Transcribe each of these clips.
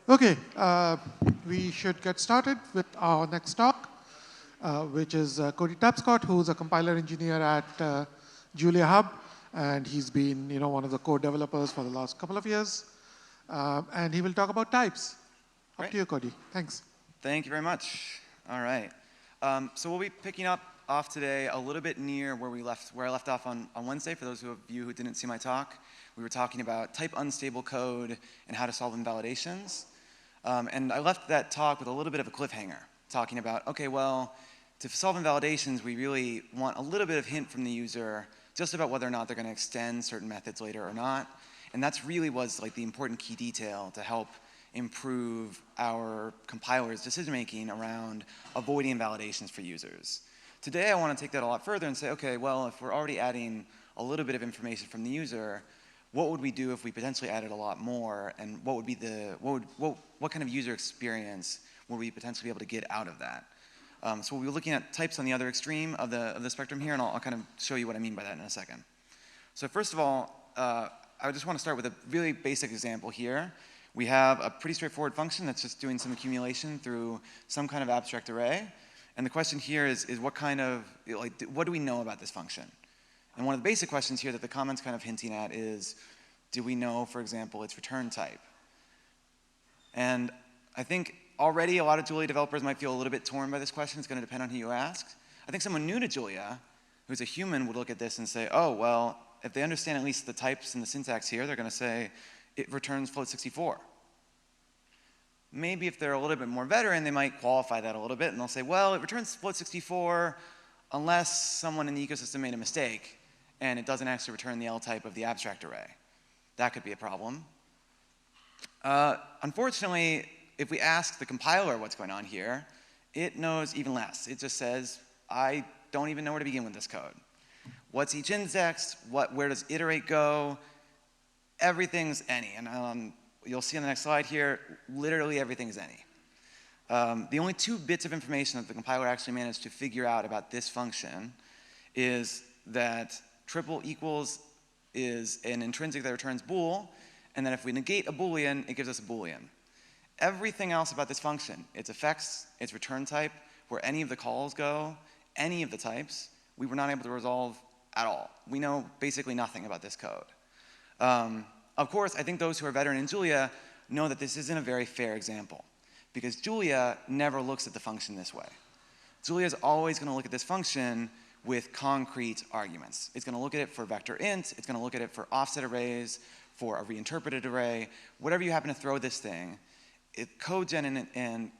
Okay, we should get started with our next talk, which is Cody Tapscott, who's a compiler engineer at Julia Hub, and he's been, one of the core developers for the last couple of years. And he will talk about types. Up to you, Cody. Thanks. Thank you very much. All right. So we'll be picking up off today a little bit near where I left off on Wednesday. For those of you who didn't see my talk, we were talking about type unstable code and how to solve invalidations. And I left that talk with a little bit of a cliffhanger, talking about, okay, well, to solve invalidations, we really want a little bit of hint from the user just about whether or not they're going to extend certain methods later or not. And that's really was like the important key detail to help improve our compiler's decision-making around avoiding invalidations for users. Today, I want to take that a lot further and say, okay, well, if we're already adding a little bit of information from the user, what would we do if we potentially added a lot more, and what would be what kind of user experience would we potentially be able to get out of that? So we'll be looking at types on the other extreme of the spectrum here, and I'll kind of show you what I mean by that in a second. So first of all, I just want to start with a really basic example here. We have a pretty straightforward function that's just doing some accumulation through some kind of abstract array. And the question here is what do we know about this function? And one of the basic questions here that the comment's kind of hinting at is, do we know, for example, its return type? And I think already a lot of Julia developers might feel a little bit torn by this question. It's going to depend on who you ask. I think someone new to Julia, who's a human, would look at this and say, oh, well, if they understand at least the types and the syntax here, they're going to say, it returns float 64. Maybe if they're a little bit more veteran, they might qualify that a little bit, and they'll say, well, it returns float 64 unless someone in the ecosystem made a mistake, and it doesn't actually return the L type of the abstract array. That could be a problem. Unfortunately, if we ask the compiler what's going on here, it knows even less. It just says, I don't even know where to begin with this code. What's each index? Where does iterate go? Everything's any. And you'll see on the next slide here, literally everything is any. The only 2 bits of information that the compiler actually managed to figure out about this function is that triple equals is an intrinsic that returns bool, and then if we negate a boolean, it gives us a boolean. Everything else about this function, its effects, its return type, where any of the calls go, any of the types, we were not able to resolve at all. We know basically nothing about this code. Of course, I think those who are veteran in Julia know that this isn't a very fair example, because Julia never looks at the function this way. Julia is always going to look at this function with concrete arguments. It's going to look at it for vector int, it's going to look at it for offset arrays, for a reinterpreted array, whatever you happen to throw this thing, code gen and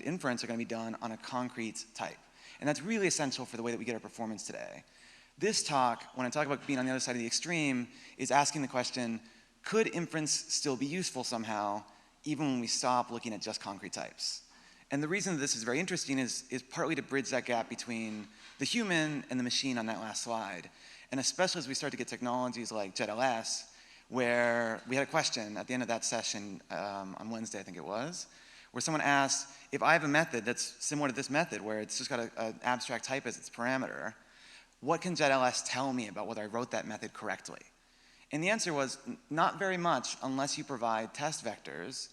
inference are going to be done on a concrete type. And that's really essential for the way that we get our performance today. This talk, when I talk about being on the other side of the extreme, is asking the question, could inference still be useful somehow, even when we stop looking at just concrete types? And the reason that this is very interesting is partly to bridge that gap between the human and the machine on that last slide. And especially as we start to get technologies like JetLS, where we had a question at the end of that session on Wednesday, I think it was, where someone asked, if I have a method that's similar to this method, where it's just got an abstract type as its parameter, what can JetLS tell me about whether I wrote that method correctly? And the answer was not very much unless you provide test vectors.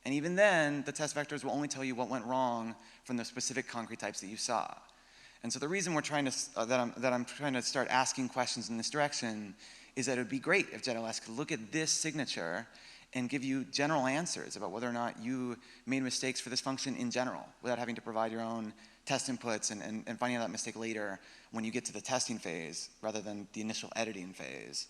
And even then, the test vectors will only tell you what went wrong from the specific concrete types that you saw. And so the reason we're trying to, that I'm trying to start asking questions in this direction is that it would be great if JetLS could look at this signature and give you general answers about whether or not you made mistakes for this function in general, without having to provide your own test inputs and finding out that mistake later when you get to the testing phase rather than the initial editing phase.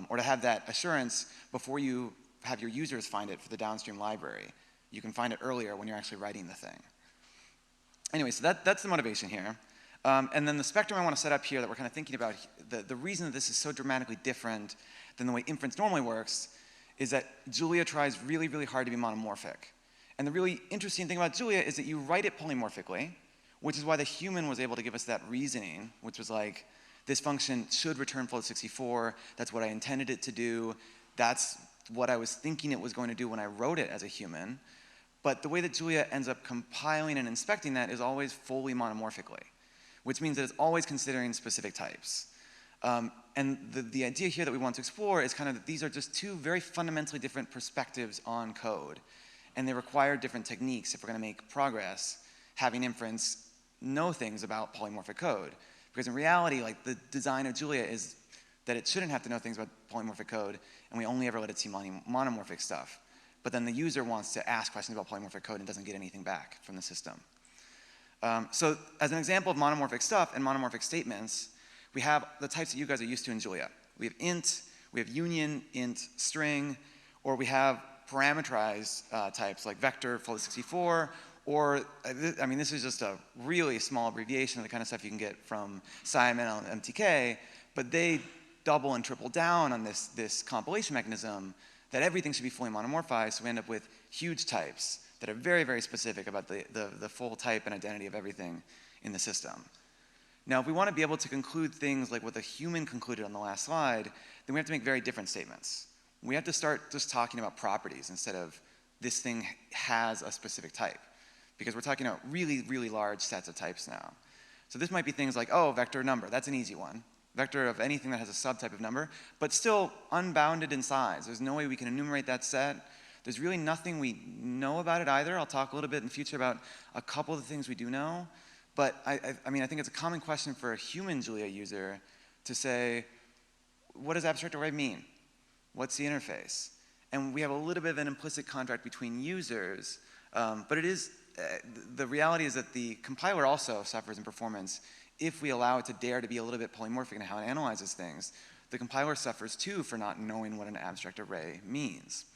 Or to have that assurance before you have your users find it for the downstream library. You can find it earlier when you're actually writing the thing. Anyway, so that's the motivation here. And then the spectrum I want to set up here that we're kind of thinking about, the reason that this is so dramatically different than the way inference normally works is that Julia tries really, really hard to be monomorphic. And the really interesting thing about Julia is that you write it polymorphically, which is why the human was able to give us that reasoning, which was like, this function should return float 64. That's what I intended it to do. That's what I was thinking it was going to do when I wrote it as a human. But the way that Julia ends up compiling and inspecting that is always fully monomorphically, which means that it's always considering specific types. And the idea here that we want to explore is kind of that these are just 2 very fundamentally different perspectives on code. and they require different techniques if we're going to make progress, having inference know things about polymorphic code. Because in reality, like the design of Julia is that it shouldn't have to know things about polymorphic code, and we only ever let it see monomorphic stuff. But then the user wants to ask questions about polymorphic code and doesn't get anything back from the system. So as an example of monomorphic stuff and monomorphic statements, we have the types that you guys are used to in Julia. We have int, we have union, int, string, or we have parameterized types like vector, float64, or, I mean, this is just a really small abbreviation of the kind of stuff you can get from SciML and MTK, but they double and triple down on this compilation mechanism that everything should be fully monomorphized, so we end up with huge types that are very, very specific about the full type and identity of everything in the system. Now, if we want to be able to conclude things like what the human concluded on the last slide, then we have to make very different statements. We have to start just talking about properties instead of this thing has a specific type, because we're talking about really, really large sets of types now. So this might be things like, oh, vector number, that's an easy one. Vector of anything that has a subtype of number, but still unbounded in size. There's no way we can enumerate that set. There's really nothing we know about it either. I'll talk a little bit in the future about a couple of the things we do know. But I mean, I think it's a common question for a human Julia user to say, what does abstract array mean? What's the interface? And we have a little bit of an implicit contract between users, but it is, the reality is that the compiler also suffers in performance if we allow it to dare to be a little bit polymorphic in how it analyzes things. The compiler suffers too for not knowing what an abstract array means.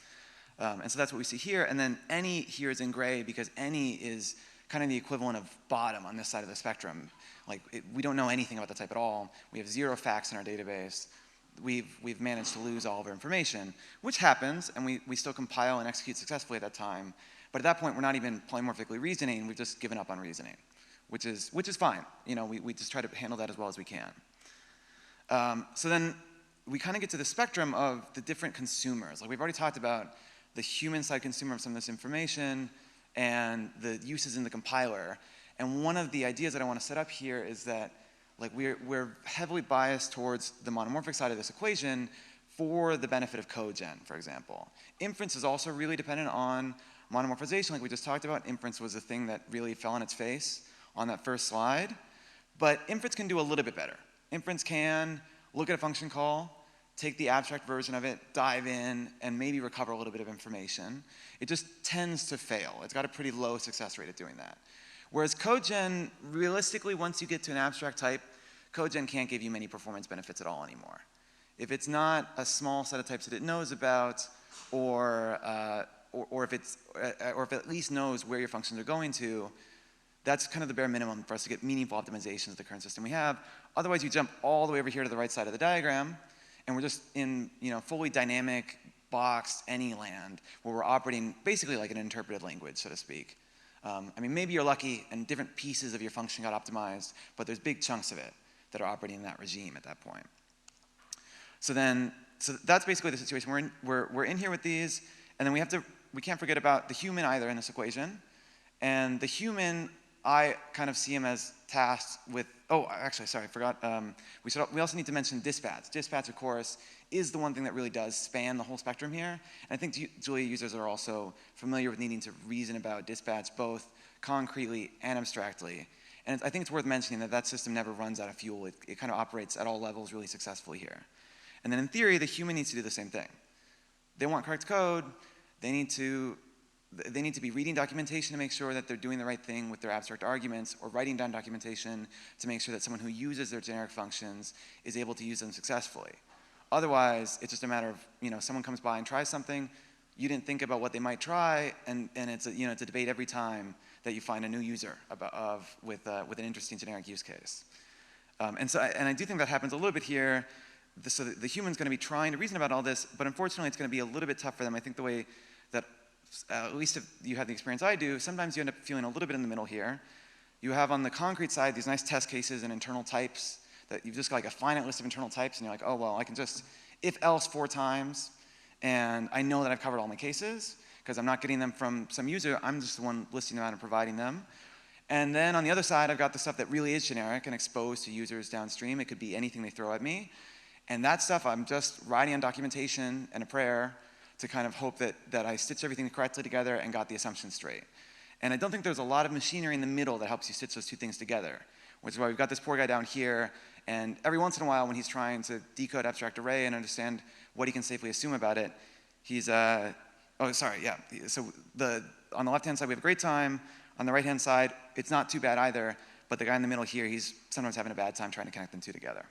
And so that's what we see here. And then any here is in gray because any is kind of the equivalent of bottom on this side of the spectrum. Like we don't know anything about the type at all. We have 0 facts in our database. We've managed to lose all of our information, which happens, and we still compile and execute successfully at that time. But at that point, we're not even polymorphically reasoning. We've just given up on reasoning, which is fine. You know, we just try to handle that as well as we can. So then we kind of get to the spectrum of the different consumers. Like we've already talked about the human side consumer of some of this information and the uses in the compiler. And one of the ideas that I want to set up here is that like we're heavily biased towards the monomorphic side of this equation for the benefit of code gen, for example. Inference is also really dependent on monomorphization, like we just talked about. Inference was the thing that really fell on its face on that first slide. But inference can do a little bit better. Inference can look at a function call, take the abstract version of it, dive in, and maybe recover a little bit of information. It just tends to fail. It's got a pretty low success rate at doing that. Whereas CodeGen, realistically, once you get to an abstract type, CodeGen can't give you many performance benefits at all anymore. If it's not a small set of types that it knows about, or if it at least knows where your functions are going to, that's kind of the bare minimum for us to get meaningful optimizations of the current system we have. Otherwise, you jump all the way over here to the right side of the diagram, and we're just in fully dynamic, boxed any land where we're operating basically like an interpreted language, so to speak. I mean, maybe you're lucky and different pieces of your function got optimized, but there's big chunks of it that are operating in that regime at that point. So that's basically the situation we're in. We're in here with these, and then we can't forget about the human either in this equation. And the human, I kind of see him as tasked with, oh, actually, sorry, I forgot. We also need to mention dispatch. Dispatch, of course, is the one thing that really does span the whole spectrum here. And I think Julia users are also familiar with needing to reason about dispatch both concretely and abstractly. And I think it's worth mentioning that that system never runs out of fuel. It kind of operates at all levels really successfully here. And then in theory, the human needs to do the same thing. They want correct code. They need to be reading documentation to make sure that they're doing the right thing with their abstract arguments, or writing down documentation to make sure that someone who uses their generic functions is able to use them successfully. Otherwise, it's just a matter of, someone comes by and tries something, you didn't think about what they might try, and it's a debate every time that you find a new user with an interesting generic use case. And I do think that happens a little bit here. So the human's going to be trying to reason about all this, but unfortunately it's going to be a little bit tough for them. I think the way that, at least if you have the experience I do, sometimes you end up feeling a little bit in the middle here. You have on the concrete side these nice test cases and internal types that you've just got like a finite list of internal types, and you're like, oh, well, I can just if else 4 times, and I know that I've covered all my cases because I'm not getting them from some user. I'm just the one listing them out and providing them. And then on the other side, I've got the stuff that really is generic and exposed to users downstream. It could be anything they throw at me. And that stuff, I'm just writing on documentation and a prayer to kind of hope that I stitched everything correctly together and got the assumption straight. And I don't think there's a lot of machinery in the middle that helps you stitch those two things together, which is why we've got this poor guy down here, and every once in a while when he's trying to decode abstract array and understand what he can safely assume about it, he's, oh, sorry, yeah. So on the left-hand side, we have a great time. On the right-hand side, it's not too bad either, but the guy in the middle here, he's sometimes having a bad time trying to connect them two together.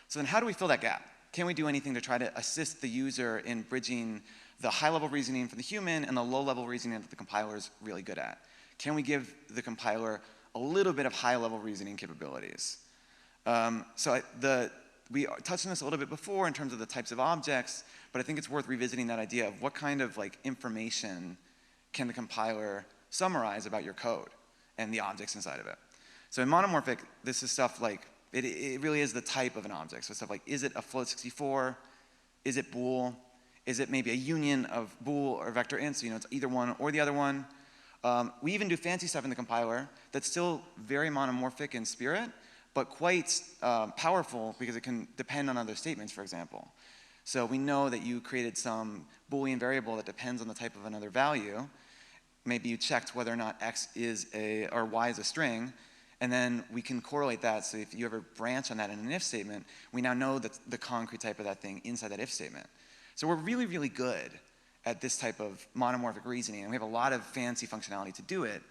So then how do we fill that gap? Can we do anything to try to assist the user in bridging the high-level reasoning for the human and the low-level reasoning that the compiler is really good at? Can we give the compiler a little bit of high-level reasoning capabilities? We touched on this a little bit before in terms of the types of objects, but I think it's worth revisiting that idea of what kind of information can the compiler summarize about your code and the objects inside of it. So in Monomorphic, this is stuff like, it really is the type of an object. So stuff like, is it a float64? Is it bool? Is it maybe a union of bool or vector int? So it's either one or the other one. We even do fancy stuff in the compiler that's still very monomorphic in spirit, but quite powerful because it can depend on other statements, for example. So we know that you created some Boolean variable that depends on the type of another value. Maybe you checked whether or not x is or y is a string, and then we can correlate that. So if you ever branch on that in an if statement, we now know that the concrete type of that thing inside that if statement. So we're really, really good at this type of monomorphic reasoning, and we have a lot of fancy functionality to do it.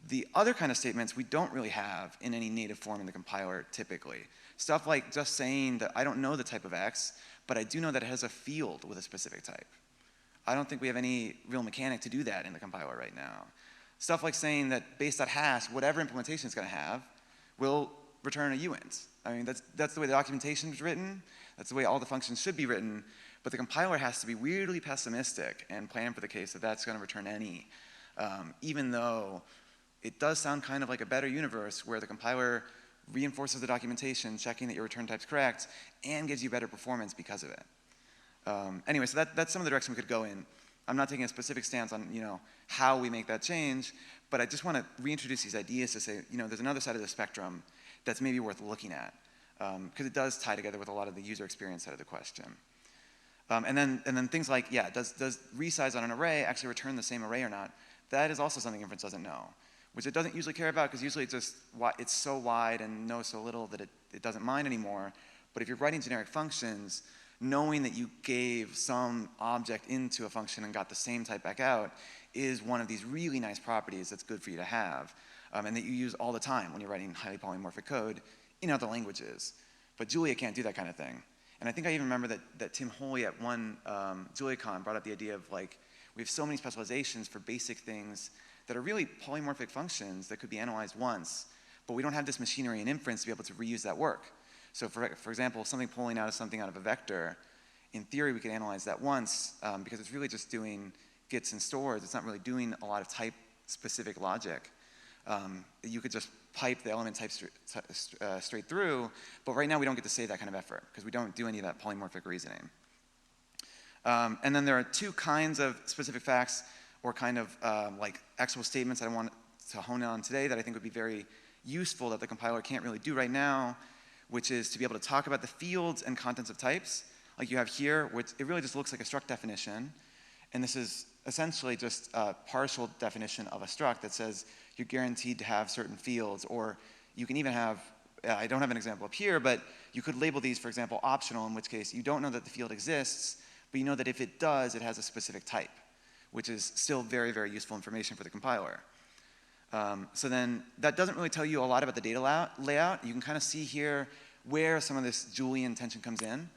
The other kind of statements we don't really have in any native form in the compiler typically. Stuff like just saying that I don't know the type of x, but I do know that it has a field with a specific type. I don't think we have any real mechanic to do that in the compiler right now. Stuff like saying that base.hash, whatever implementation it's going to have, will return a uint. I mean, that's the way the documentation is written. That's the way all the functions should be written. But the compiler has to be weirdly pessimistic and plan for the case that that's going to return any, even though it does sound kind of like a better universe where the compiler reinforces the documentation, checking that your return type's correct, and gives you better performance because of it. Anyway, so that's some of the direction we could go in. I'm not taking a specific stance on how we make that change, but I just want to reintroduce these ideas to say there's another side of the spectrum that's maybe worth looking at, because it does tie together with a lot of the user experience side of the question. And then things like, does resize on an array actually return the same array or not? That is also something Inference doesn't know, which it doesn't usually care about because usually it's so wide and knows so little that it doesn't mind anymore. But if you're writing generic functions, knowing that you gave some object into a function and got the same type back out is one of these really nice properties that's good for you to have, and that you use all the time when you're writing highly polymorphic code in other languages. But Julia can't do that kind of thing. And I think I even remember that Tim Holy at one JuliaCon brought up the idea of we have so many specializations for basic things that are really polymorphic functions that could be analyzed once, but we don't have this machinery and inference to be able to reuse that work. So for example, something pulling out of something out of a vector, in theory we could analyze that once because it's really just doing gets and stores. It's not really doing a lot of type-specific logic. You could just pipe the element type straight through, but right now we don't get to save that kind of effort because we don't do any of that polymorphic reasoning. And then there are two kinds of specific facts or kind of actual statements that I want to hone in on today that I think would be very useful that the compiler can't really do right now, which is to be able to talk about the fields and contents of types, like you have here, which it really just looks like a struct definition. And this is essentially just a partial definition of a struct that says you're guaranteed to have certain fields, or you can even have, I don't have an example up here, but you could label these, for example, optional, in which case you don't know that the field exists, but you know that if it does, it has a specific type, which is still very, very useful information for the compiler. So then that doesn't really tell you a lot about the data layout. You can kind of see here where some of this Julian tension comes in.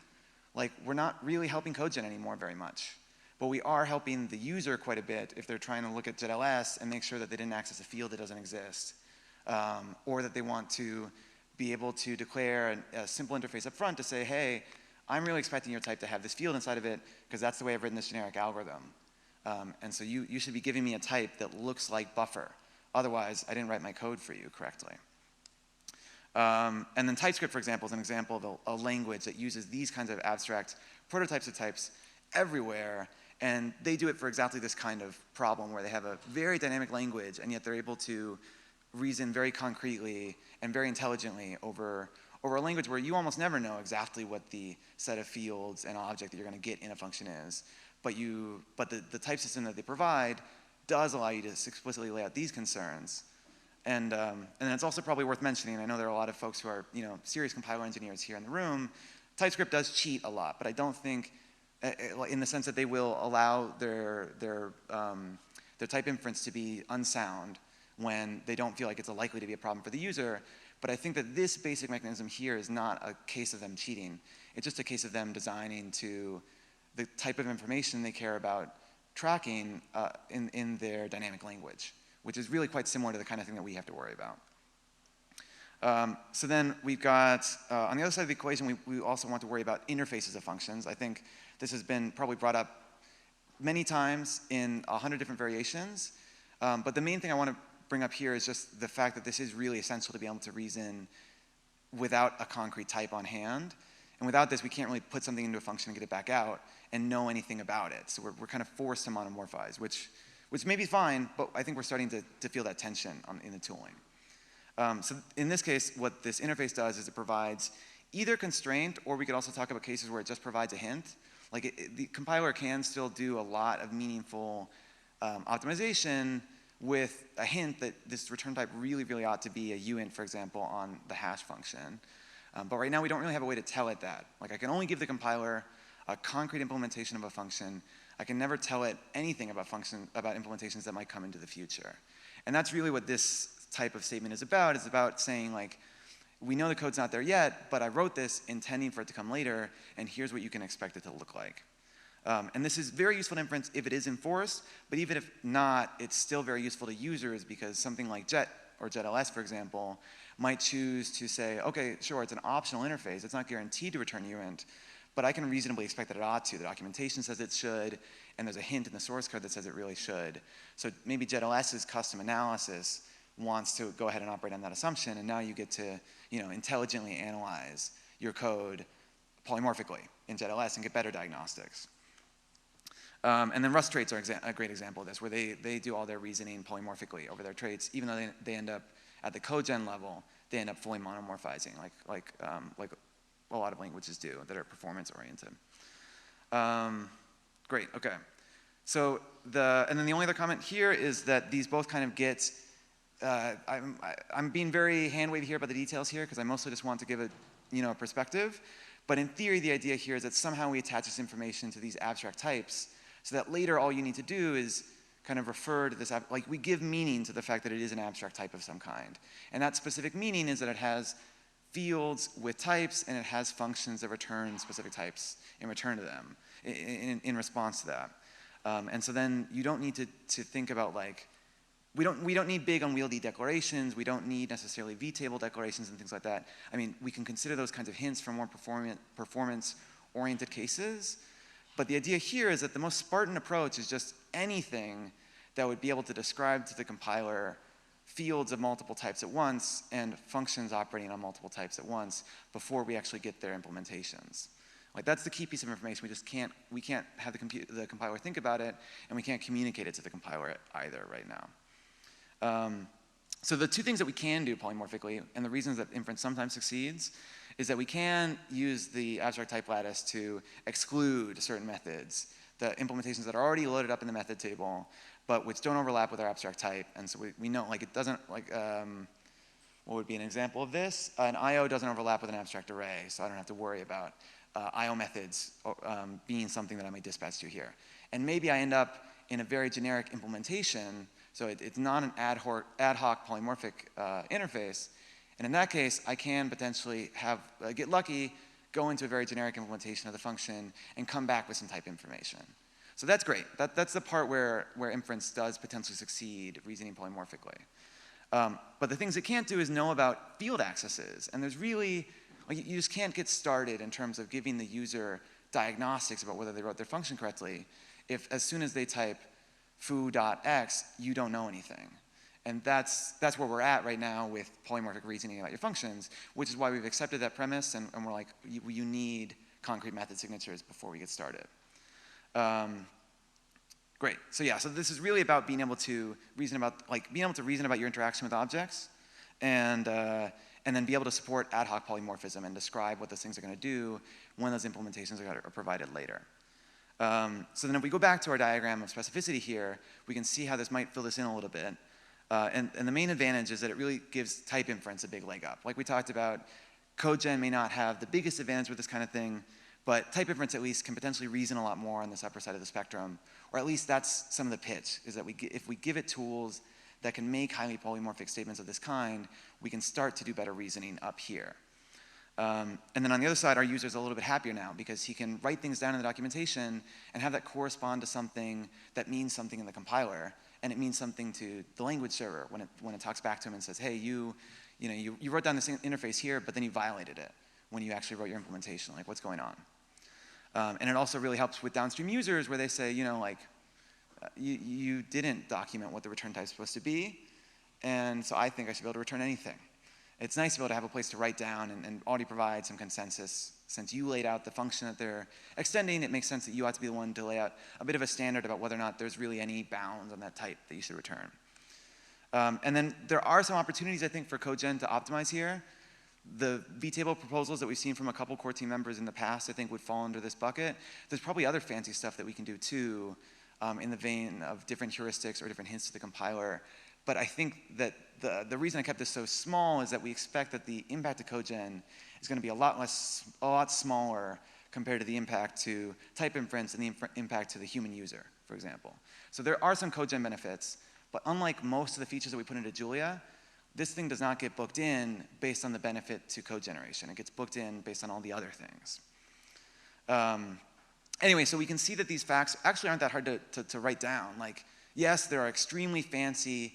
We're not really helping CodeGen anymore very much, but we are helping the user quite a bit if they're trying to look at JetLS and make sure that they didn't access a field that doesn't exist, or that they want to be able to declare a simple interface up front to say, hey, I'm really expecting your type to have this field inside of it because that's the way I've written this generic algorithm. And so you should be giving me a type that looks like buffer. Otherwise, I didn't write my code for you correctly. And then TypeScript, for example, is an example of a language that uses these kinds of abstract prototypes of types everywhere. And they do it for exactly this kind of problem where they have a very dynamic language, and yet they're able to reason very concretely and very intelligently over a language where you almost never know exactly what the set of fields and object that you're going to get in a function is. but the type system that they provide does allow you to explicitly lay out these concerns. And then it's also probably worth mentioning, I know there are a lot of folks who are serious compiler engineers here in the room. TypeScript does cheat a lot, but I don't think, in the sense that they will allow their type inference to be unsound when they don't feel like it's likely to be a problem for the user. But I think that this basic mechanism here is not a case of them cheating. It's just a case of them designing to the type of information they care about tracking in their dynamic language, which is really quite similar to the kind of thing that we have to worry about. So then we've got, on the other side of the equation, we also want to worry about interfaces of functions. I think this has been probably brought up many times in 100 different variations. But the main thing I want to bring up here is just the fact that this is really essential to be able to reason without a concrete type on hand. And without this, we can't really put something into a function and get it back out and know anything about it. So we're kind of forced to monomorphize, which may be fine, but I think we're starting to feel that tension in the tooling. So in this case, what this interface does is it provides either constraint, or we could also talk about cases where it just provides a hint. Like the compiler can still do a lot of meaningful optimization with a hint that this return type really, really ought to be a uint, for example, on the hash function. But right now, we don't really have a way to tell it that. Like I can only give the compiler a concrete implementation of a function. I can never tell it anything about implementations that might come into the future. And that's really what this type of statement is about. It's about saying, like, we know the code's not there yet, but I wrote this intending for it to come later, and here's what you can expect it to look like. And this is very useful in inference if it is enforced, but even if not, it's still very useful to users because something like Jet or JetLS, for example, might choose to say, okay, sure, it's an optional interface. It's not guaranteed to return uint, but I can reasonably expect that it ought to. The documentation says it should, and there's a hint in the source code that says it really should. So maybe JetLS's custom analysis wants to go ahead and operate on that assumption, and now you get to intelligently analyze your code polymorphically in JetLS and get better diagnostics. And then Rust traits are a great example of this, where they do all their reasoning polymorphically over their traits, even though they end up at the codegen level, they end up fully monomorphizing, like a lot of languages do that are performance oriented. Great, okay. So and then the only other comment here is that these both kind of get, I'm being very hand-wavy here about the details here because I mostly just want to give a perspective. But in theory, the idea here is that somehow we attach this information to these abstract types so that later all you need to do is kind of refer to this, like we give meaning to the fact that it is an abstract type of some kind. And that specific meaning is that it has fields with types and it has functions that return specific types in return to them, in response to that. And so then you don't need to think about like, we don't need big unwieldy declarations. We don't need necessarily vtable declarations and things like that. I mean, we can consider those kinds of hints for more performance-oriented cases. But the idea here is that the most Spartan approach is just anything that would be able to describe to the compiler fields of multiple types at once and functions operating on multiple types at once before we actually get their implementations. Like that's the key piece of information. We can't have the compiler think about it, and we can't communicate it to the compiler either right now. So the two things that we can do polymorphically, and the reasons that inference sometimes succeeds, is that we can use the abstract type lattice to exclude certain methods, the implementations that are already loaded up in the method table, but which don't overlap with our abstract type. And so we know, like it doesn't, like, what would be an example of this? An IO doesn't overlap with an abstract array, so I don't have to worry about IO methods being something that I may dispatch to here. And maybe I end up in a very generic implementation, so it's not an ad hoc polymorphic interface. And in that case, I can potentially get lucky, go into a very generic implementation of the function, and come back with some type information. So that's great. That's the part where inference does potentially succeed reasoning polymorphically. But the things it can't do is know about field accesses. And there's really, like, you just can't get started in terms of giving the user diagnostics about whether they wrote their function correctly if as soon as they type foo.x, you don't know anything. And that's where we're at right now with polymorphic reasoning about your functions, which is why we've accepted that premise, and we're like, you need concrete method signatures before we get started. Great. So yeah, so this is really about being able to reason about, your interaction with objects, and then be able to support ad hoc polymorphism and describe what those things are going to do when those implementations are provided later. So then if we go back to our diagram of specificity here, we can see how this might fill this in a little bit. And the main advantage is that it really gives type inference a big leg up. Like we talked about, code gen may not have the biggest advantage with this kind of thing, but type inference at least can potentially reason a lot more on this upper side of the spectrum, or at least that's some of the pitch, is that if we give it tools that can make highly polymorphic statements of this kind, we can start to do better reasoning up here. And then on the other side, our user's a little bit happier now because he can write things down in the documentation and have that correspond to something that means something in the compiler, and it means something to the language server when it talks back to him and says, hey, you wrote down this interface here, but then you violated it when you actually wrote your implementation, like what's going on? And it also really helps with downstream users where they say, you didn't document what the return type is supposed to be, and so I think I should be able to return anything. It's nice to be able to have a place to write down and already provide some consensus. Since you laid out the function that they're extending, it makes sense that you ought to be the one to lay out a bit of a standard about whether or not there's really any bounds on that type that you should return. And then there are some opportunities, I think, for CodeGen to optimize here. The vtable proposals that we've seen from a couple core team members in the past, I think, would fall under this bucket. There's probably other fancy stuff that we can do, too, in the vein of different heuristics or different hints to the compiler. But I think that the reason I kept this so small is that we expect that the impact to CodeGen is going to be a lot smaller compared to the impact to type inference and the impact to the human user, for example. So there are some CodeGen benefits, but unlike most of the features that we put into Julia, this thing does not get booked in based on the benefit to code generation. It gets booked in based on all the other things. Anyway, so we can see that these facts actually aren't that hard to write down. Like, yes, there are extremely fancy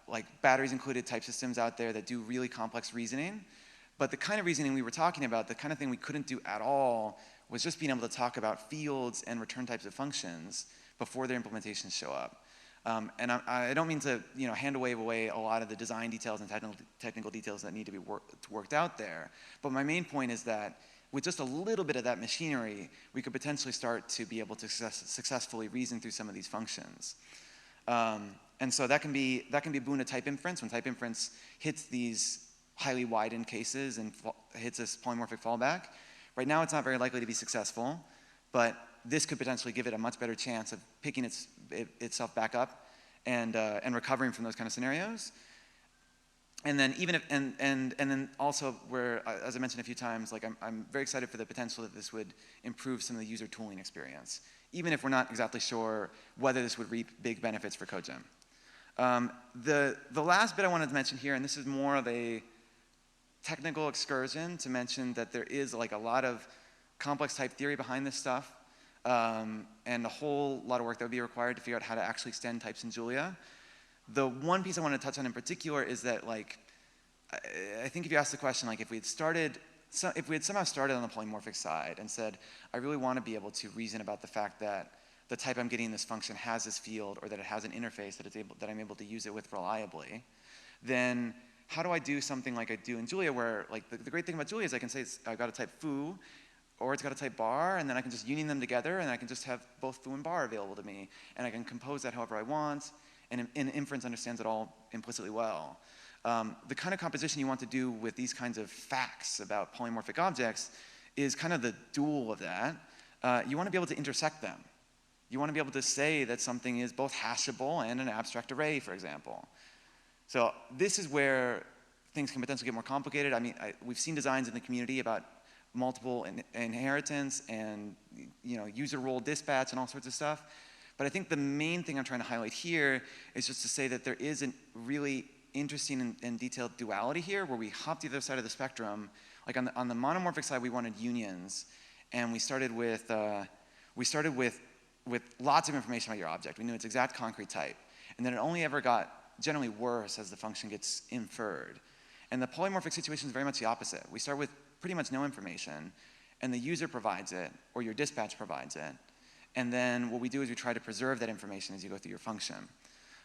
like batteries included type systems out there that do really complex reasoning, but the kind of reasoning we were talking about, the kind of thing we couldn't do at all, was just being able to talk about fields and return types of functions before their implementations show up. And I don't mean to hand wave away a lot of the design details and technical details that need to be worked out there, but my main point is that with just a little bit of that machinery, we could potentially start to be able to successfully reason through some of these functions. And so that can be a boon to type inference when type inference hits these highly widened cases and hits this polymorphic fallback. Right now, it's not very likely to be successful, but this could potentially give it a much better chance of picking itself back up and recovering from those kind of scenarios. And then and then also where, as I mentioned a few times, like I'm very excited for the potential that this would improve some of the user tooling experience, even if we're not exactly sure whether this would reap big benefits for CodeGen. The last bit I wanted to mention here, and this is more of a technical excursion to mention that there is like a lot of complex type theory behind this stuff, and a whole lot of work that would be required to figure out how to actually extend types in Julia. The one piece I want to touch on in particular is that, like, I think if you ask the question, like, if we had somehow started on the polymorphic side and said, I really want to be able to reason about the fact that the type I'm getting in this function has this field, or that it has an interface that I'm able to use it with reliably, then how do I do something like I do in Julia, where, like, the great thing about Julia is I can say I've got a type foo, or it's got a type bar, and then I can just union them together, and I can just have both foo and bar available to me, and I can compose that however I want, and Inference understands it all implicitly well. The kind of composition you want to do with these kinds of facts about polymorphic objects is kind of the dual of that. You want to be able to intersect them. You want to be able to say that something is both hashable and an abstract array, for example. So this is where things can potentially get more complicated. I mean, we've seen designs in the community about multiple inheritance and user role dispatch and all sorts of stuff. But I think the main thing I'm trying to highlight here is just to say that there is a really interesting and detailed duality here, where we hop to the other side of the spectrum. Like on the monomorphic side, we wanted unions, and we started with lots of information about your object. We knew its exact concrete type, and then it only ever got generally worse as the function gets inferred. And the polymorphic situation is very much the opposite. We start with pretty much no information, and the user provides it, or your dispatch provides it. And then what we do is we try to preserve that information as you go through your function.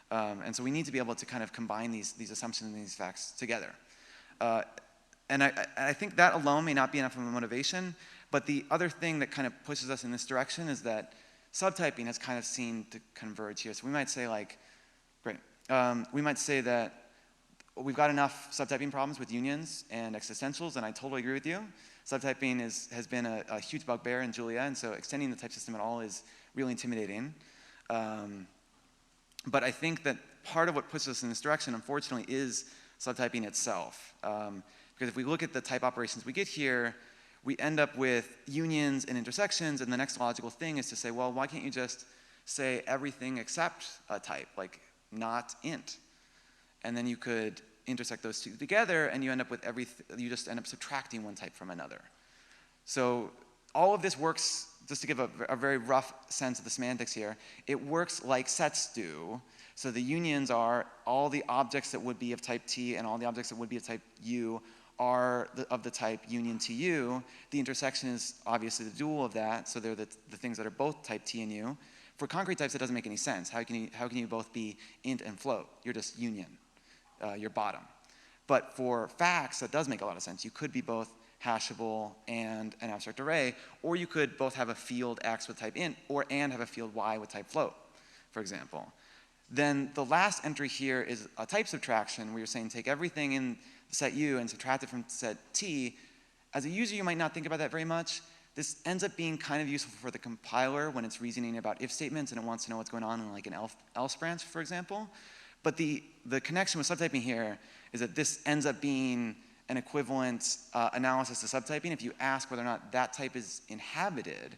And so we need to be able to kind of combine these assumptions and these facts together. And I think that alone may not be enough of a motivation, but the other thing that kind of pushes us in this direction is that subtyping has kind of seemed to converge here. So we might say, like, great. We might say that we've got enough subtyping problems with unions and existentials, and I totally agree with you. Subtyping has been a huge bugbear in Julia, and so extending the type system at all is really intimidating. But I think that part of what pushes us in this direction, unfortunately, is subtyping itself. Because if we look at the type operations we get here, we end up with unions and intersections, and the next logical thing is to say, well, why can't you just say everything except a type, like not int? And then you could intersect those two together, and you end up with you just end up subtracting one type from another. So all of this works, just to give a very rough sense of the semantics here, it works like sets do. So the unions are all the objects that would be of type T and all the objects that would be of type U are of the type union to U. The intersection is obviously the dual of that, so they're the things that are both type T and U. For concrete types, it doesn't make any sense. How can you both be int and float? You're just union, you're bottom. But for facts, that does make a lot of sense. You could be both hashable and an abstract array, or you could both have a field X with type int and have a field Y with type float, for example. Then the last entry here is a type subtraction, where you're saying take everything in set U and subtract it from set T. As a user, you might not think about that very much. This ends up being kind of useful for the compiler when it's reasoning about if statements and it wants to know what's going on in like an else branch, for example. But the connection with subtyping here is that this ends up being an equivalent analysis to subtyping. If you ask whether or not that type is inhabited,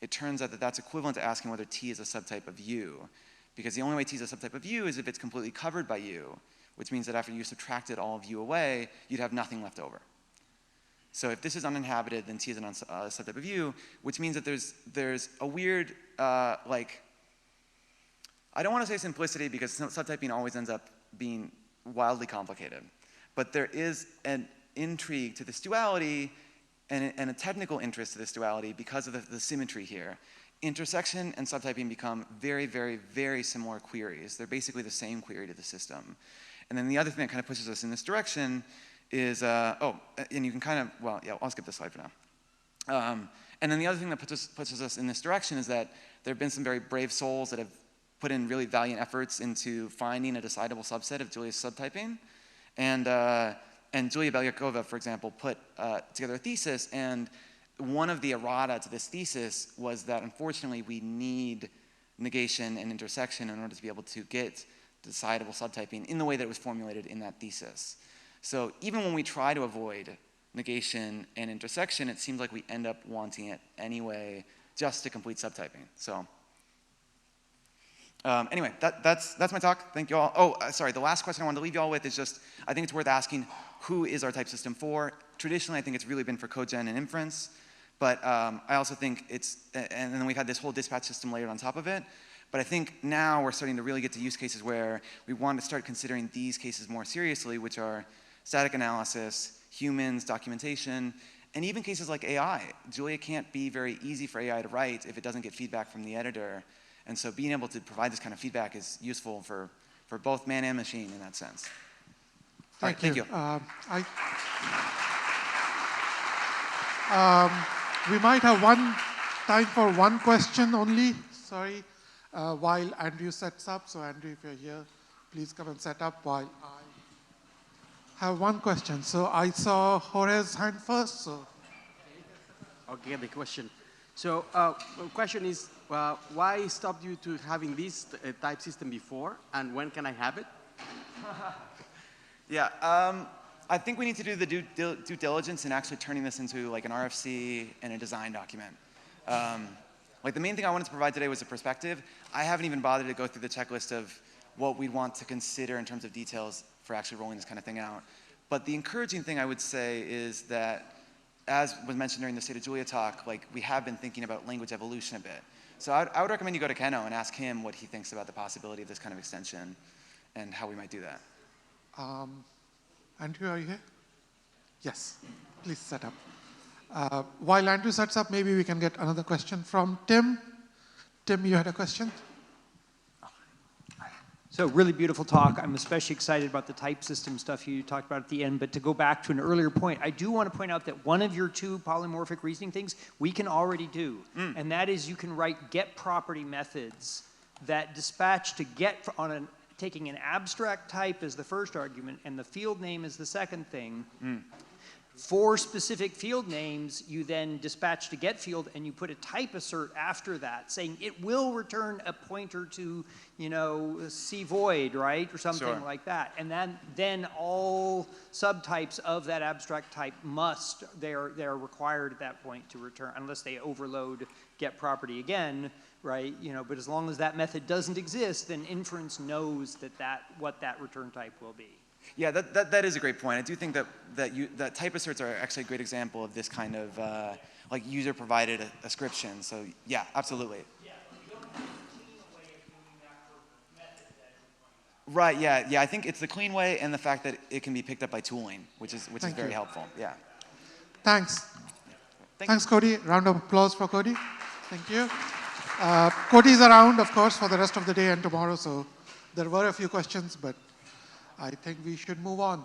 it turns out that that's equivalent to asking whether T is a subtype of U. Because the only way T is a subtype of U is if it's completely covered by U, which means that after you subtracted all of U away, you'd have nothing left over. So if this is uninhabited, then T is a subtype of U, which means that there's a weird, like, I don't want to say simplicity because subtyping always ends up being wildly complicated. But there is an intrigue to this duality and a technical interest to this duality because of the symmetry here. Intersection and subtyping become very, very, very similar queries. They're basically the same query to the system. And then the other thing that kind of pushes us in this direction is, and you can kind of, well, yeah, I'll skip this slide for now. And then the other thing that pushes us in this direction is that there have been some very brave souls that have put in really valiant efforts into finding a decidable subset of Julia's subtyping. And Julia Belyakova, for example, put together a thesis, and one of the errata to this thesis was that unfortunately we need negation and intersection in order to be able to get decidable subtyping in the way that it was formulated in that thesis. So even when we try to avoid negation and intersection, it seems like we end up wanting it anyway just to complete subtyping. So anyway, that's my talk. Thank you all. Oh, sorry, the last question I wanted to leave you all with is just, I think it's worth asking, who is our type system for? Traditionally, I think it's really been for codegen and inference. But I also think and then we've had this whole dispatch system layered on top of it. But I think now we're starting to really get to use cases where we want to start considering these cases more seriously, which are static analysis, humans, documentation, and even cases like AI. Julia can't be very easy for AI to write if it doesn't get feedback from the editor. And so being able to provide this kind of feedback is useful for both man and machine in that sense. All right, thank you. We might have time for one question only. Sorry. While Andrew sets up. So Andrew, if you're here, please come and set up while I have one question. So I saw Jorge's hand first. So Okay, the question. So the question is, why stopped you to having this type system before, and when can I have it? Yeah, I think we need to do the due diligence in actually turning this into like an RFC and a design document. Like the main thing I wanted to provide today was a perspective. I haven't even bothered to go through the checklist of what we'd want to consider in terms of details for actually rolling this kind of thing out. But the encouraging thing I would say is that, as was mentioned during the State of Julia talk, like we have been thinking about language evolution a bit. So I would recommend you go to Keno and ask him what he thinks about the possibility of this kind of extension and how we might do that. Andrew, are you here? Yes, please set up. While Andrew sets up, maybe we can get another question from Tim. Tim, you had a question? So really beautiful talk. I'm especially excited about the type system stuff you talked about at the end. But to go back to an earlier point, I do want to point out that one of your two polymorphic reasoning things we can already do. And that is you can write get property methods that dispatch to get taking an abstract type as the first argument and the field name as the second thing For specific field names, you then dispatch to get field and you put a type assert after that saying it will return a pointer to, you know, C void, right? Or something Sure. like that. And then all subtypes of that abstract type they are required at that point to return, unless they overload get property again, right? You know, but as long as that method doesn't exist, then inference knows what that return type will be. Yeah, that is a great point. I do think that type asserts are actually a great example of this kind of like user-provided ascription. So yeah, absolutely. Yeah, but you don't have a clean way of doing that for method that you're pointing out. Right. Yeah. I think it's the clean way and the fact that it can be picked up by tooling, which is very helpful. Yeah. Thanks. Thank Thanks, Cody. Round of applause for Cody. Thank you. Cody's around, of course, for the rest of the day and tomorrow. So there were a few questions, but I think we should move on.